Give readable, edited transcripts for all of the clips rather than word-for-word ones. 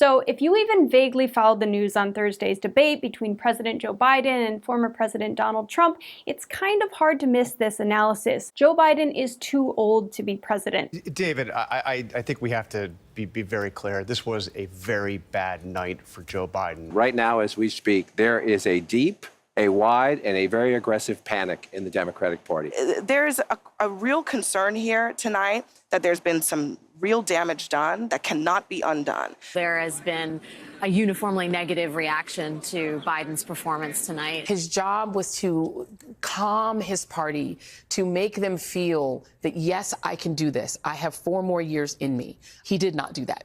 So if you even vaguely followed the news on Thursday's debate between President Joe Biden and former President Donald Trump, it's kind of hard to miss this analysis. Joe Biden is too old to be president. David, I think we have to be very clear. This was a very bad night for Joe Biden. Right now, as we speak, there is a deep, a wide, and a very aggressive panic in the Democratic Party. There's a real concern here tonight that there's been some real damage done that cannot be undone. There has been a uniformly negative reaction to Biden's performance tonight. His job was to calm his party, to make them feel that, yes, I can do this. I have 4 more years in me. He did not do that.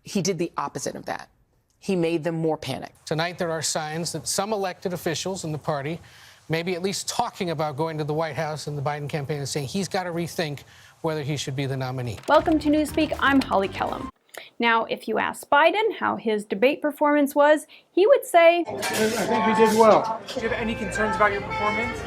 He did the opposite of that. He made them more panicked. Tonight, there are signs that some elected officials in the party may be at least talking about going to the White House and the Biden campaign and saying he's got to rethink whether he should be the nominee. Welcome to Newspeak. I'm Holly Kellum. Now, if you ask Biden how his debate performance was, he would say, I think we did well. Do you have any concerns about your performance?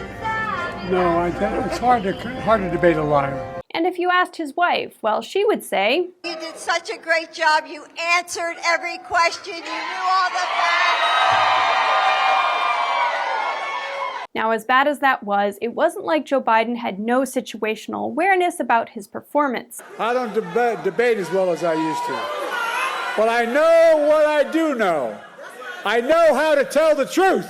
No, it's hard to debate a liar. And if you asked his wife, well, she would say, you did such a great job. You answered every question. You knew all the facts. Now, as bad as that was, it wasn't like Joe Biden had no situational awareness about his performance. I don't debate as well as I used to. But I know what I do know. I know how to tell the truth.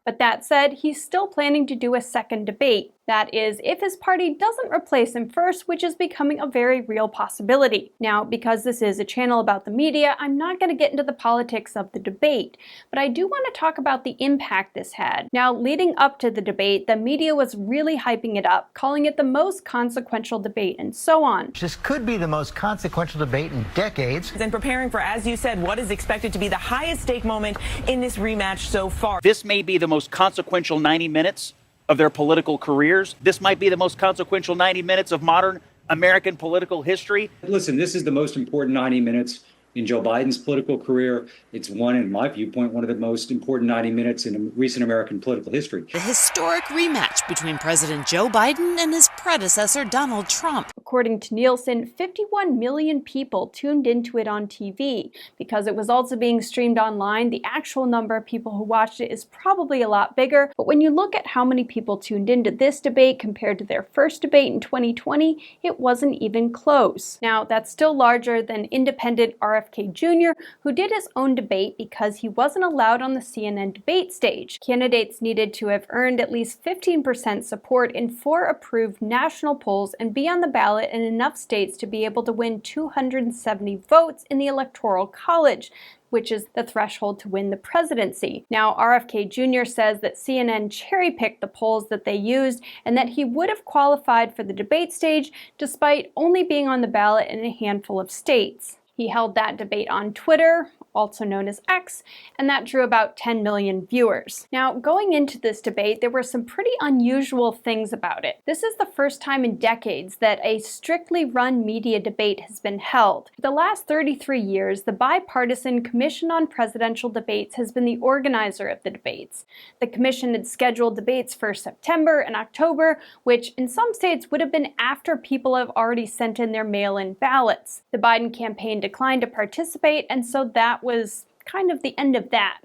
But that said, he's still planning to do a second debate. That is, if his party doesn't replace him first, which is becoming a very real possibility. Now, because this is a channel about the media, I'm not going to get into the politics of the debate, but I do want to talk about the impact this had. Now, leading up to the debate, the media was really hyping it up, calling it the most consequential debate, and so on. This could be the most consequential debate in decades. And preparing for, as you said, what is expected to be the highest stake moment in this rematch so far. This may be the most consequential 90 minutes of their political careers. This might be the most consequential 90 minutes of modern American political history. Listen, this is the most important 90 minutes in Joe Biden's political career. It's in my viewpoint, one of the most important 90 minutes in recent American political history. The historic rematch between President Joe Biden and his predecessor, Donald Trump. According to Nielsen, 51 million people tuned into it on TV. Because it was also being streamed online, the actual number of people who watched it is probably a lot bigger. But when you look at how many people tuned into this debate compared to their first debate in 2020, it wasn't even close. Now, that's still larger than independent RFK Jr., who did his own debate because he wasn't allowed on the CNN debate stage. Candidates needed to have earned at least 15% support in 4 approved national polls and be on the ballot in enough states to be able to win 270 votes in the Electoral College, which is the threshold to win the presidency. Now, RFK Jr. says that CNN cherry-picked the polls that they used and that he would have qualified for the debate stage despite only being on the ballot in a handful of states. He held that debate on Twitter, also known as X, and that drew about 10 million viewers. Now, going into this debate, there were some pretty unusual things about it. This is the first time in decades that a strictly run media debate has been held. For the last 33 years, the Bipartisan Commission on Presidential Debates has been the organizer of the debates. The commission had scheduled debates for September and October, which in some states would have been after people have already sent in their mail-in ballots. The Biden campaign declined to participate, and so that was kind of the end of that.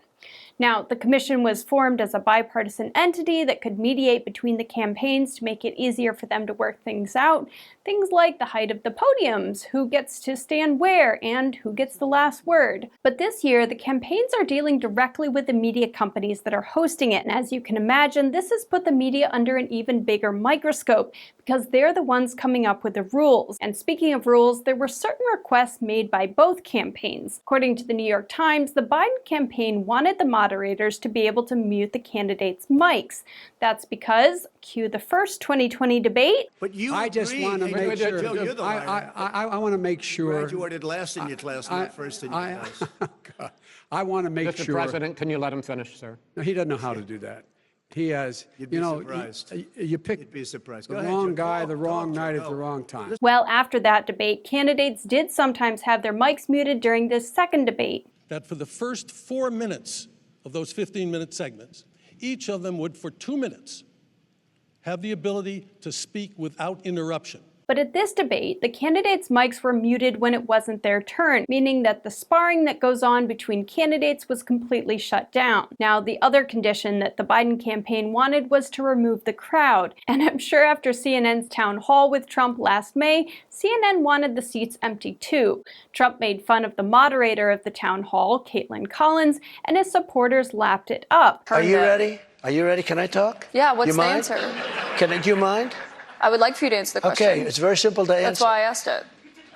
Now, the commission was formed as a bipartisan entity that could mediate between the campaigns to make it easier for them to work things out. Things like the height of the podiums, who gets to stand where, and who gets the last word. But this year, the campaigns are dealing directly with the media companies that are hosting it. And as you can imagine, this has put the media under an even bigger microscope because they're the ones coming up with the rules. And speaking of rules, there were certain requests made by both campaigns. According to the New York Times, the Biden campaign wanted the moderators to be able to mute the candidates' mics. That's because, cue the first 2020 debate. But you I just want to make sure. Joe, you're the I want to make sure. Graduated last in your class, not first in your class. I want to make sure. Mr. President, can you let him finish, sir? No, he doesn't know how to do that. He has, You'd be surprised. You pick You'd be surprised. the wrong guy, the wrong night at the wrong time. Well, after that debate, candidates did sometimes have their mics muted during this second debate. That for the first 4 minutes of those 15-minute segments, each of them would, for 2 minutes, have the ability to speak without interruption. But at this debate, the candidates' mics were muted when it wasn't their turn, meaning that the sparring that goes on between candidates was completely shut down. Now, the other condition that the Biden campaign wanted was to remove the crowd. And I'm sure after CNN's town hall with Trump last May, CNN wanted the seats empty too. Trump made fun of the moderator of the town hall, Caitlin Collins, and his supporters lapped it up. Are you ready? Are you ready? Can I talk? Yeah, what's you the mind? answer? Do you mind? I would like for you to answer the question. Okay, it's very simple to answer. That's why I asked it.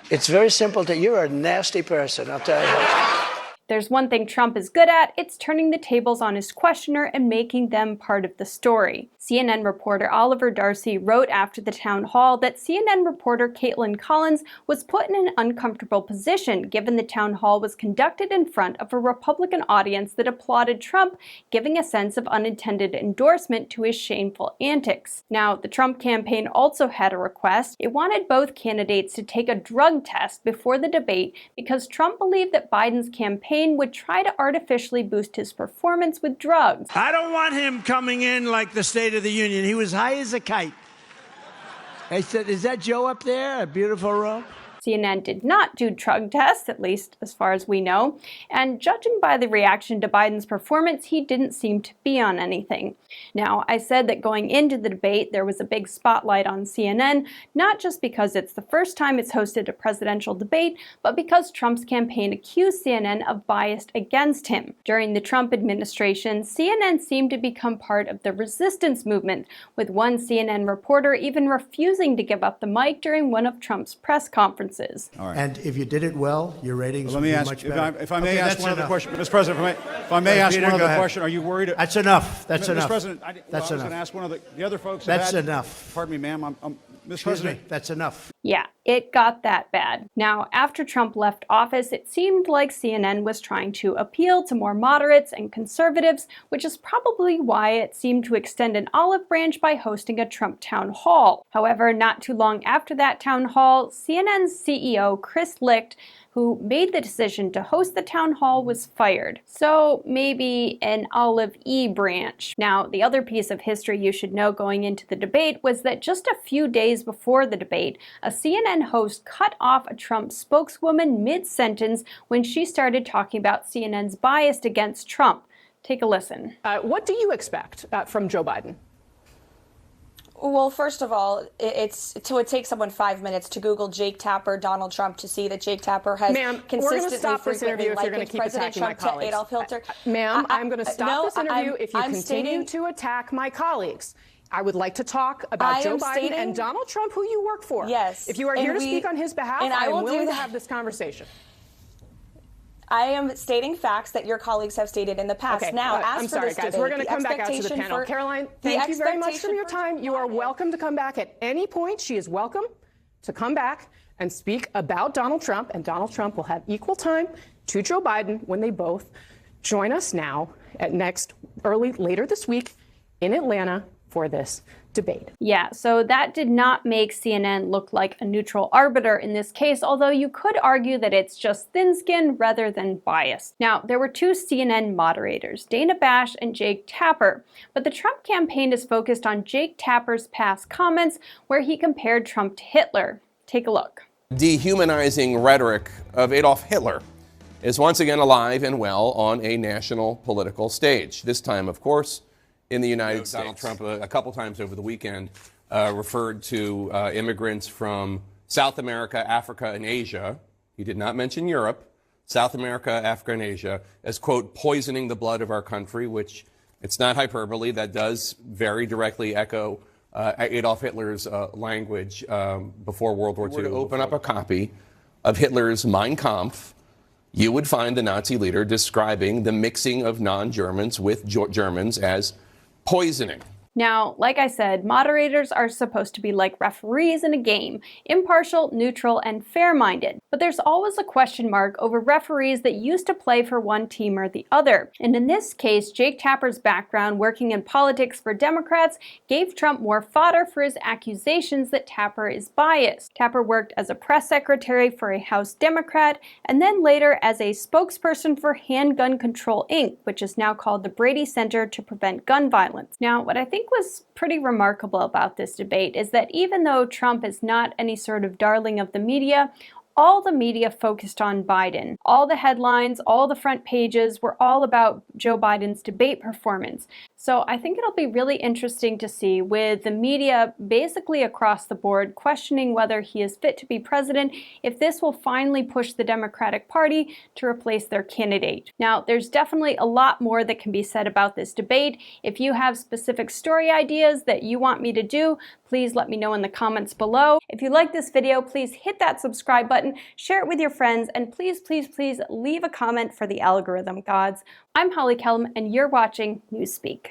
It's very simple to, you're a nasty person, I'll tell you. There's one thing Trump is good at, it's turning the tables on his questioner and making them part of the story. CNN reporter Oliver Darcy wrote after the town hall that CNN reporter Caitlin Collins was put in an uncomfortable position given the town hall was conducted in front of a Republican audience that applauded Trump, giving a sense of unintended endorsement to his shameful antics. Now, the Trump campaign also had a request. It wanted both candidates to take a drug test before the debate because Trump believed that Biden's campaign would try to artificially boost his performance with drugs. I don't want him coming in like the State of the Union. He was high as a kite. I said, is that Joe up there? A beautiful robe? CNN did not do drug tests, at least as far as we know, and judging by the reaction to Biden's performance, he didn't seem to be on anything. Now, I said that going into the debate, there was a big spotlight on CNN, not just because it's the first time it's hosted a presidential debate, but because Trump's campaign accused CNN of bias against him. During the Trump administration, CNN seemed to become part of the resistance movement, with one CNN reporter even refusing to give up the mic during one of Trump's press conferences. All right. And if you did it well, your ratings would be much better. If I may ask one other question, Mr. President, if I may ask one other question, are you worried? That's enough. That's enough. Mr. President, that's I was going to ask one of the other folks. That's enough. Pardon me, ma'am. Mr. President. That's enough. Yeah, it got that bad. Now, after Trump left office, it seemed like CNN was trying to appeal to more moderates and conservatives, which is probably why it seemed to extend an olive branch by hosting a Trump town hall. However, not too long after that town hall, CNN's CEO Chris Licht, who made the decision to host the town hall, was fired. So maybe an olive-y branch. Now, the other piece of history you should know going into the debate was that just a few days before the debate, a CNN host cut off a Trump spokeswoman mid-sentence when she started talking about CNN's bias against Trump. Take a listen. What do you expect from Joe Biden? Well, first of all, it would take someone 5 minutes to Google Jake Tapper, Donald Trump, to see that Jake Tapper has consistently frequently likened President Trump to Adolf Hitler. Ma'am, I'm going to stop this interview if you continue to attack my colleagues. I would like to talk about Joe Biden and Donald Trump, who you work for. Yes. If you are here to speak on his behalf, I am willing to have this conversation. I am stating facts that your colleagues have stated in the past. Okay, now, I'm sorry, guys. We're going to come back out to the panel. Caroline, thank you very much for your time. You are welcome to come back at any point. She is welcome to come back and speak about Donald Trump, and Donald Trump will have equal time to Joe Biden when they both join us now at later this week in Atlanta for this debate. Yeah, so that did not make CNN look like a neutral arbiter in this case, although you could argue that it's just thin-skinned rather than biased. Now, there were two CNN moderators, Dana Bash and Jake Tapper, but the Trump campaign is focused on Jake Tapper's past comments where he compared Trump to Hitler. Take a look. Dehumanizing rhetoric of Adolf Hitler is once again alive and well on a national political stage. This time, of course, in the United States. Donald Trump, a couple times over the weekend, referred to immigrants from South America, Africa, and Asia. He did not mention Europe. South America, Africa, and Asia as, quote, poisoning the blood of our country, which it's not hyperbole. That does very directly echo Adolf Hitler's language before World War II. To open up a copy of Hitler's Mein Kampf, you would find the Nazi leader describing the mixing of non-Germans with Germans as poisoning. Now, like I said, moderators are supposed to be like referees in a game, impartial, neutral, and fair-minded. But there's always a question mark over referees that used to play for one team or the other. And in this case, Jake Tapper's background working in politics for Democrats gave Trump more fodder for his accusations that Tapper is biased. Tapper worked as a press secretary for a House Democrat, and then later as a spokesperson for Handgun Control Inc., which is now called the Brady Center to Prevent Gun Violence. Now, what I think think was pretty remarkable about this debate is that even though Trump is not any sort of darling of the media, all the media focused on Biden. All the headlines, all the front pages were all about Joe Biden's debate performance. So I think it'll be really interesting to see, with the media basically across the board questioning whether he is fit to be president, if this will finally push the Democratic Party to replace their candidate. Now, there's definitely a lot more that can be said about this debate. If you have specific story ideas that you want me to do, please let me know in the comments below. If you like this video, please hit that subscribe button, share it with your friends, and please, please, please leave a comment for the algorithm gods. I'm Kellum, and you're watching Newspeak.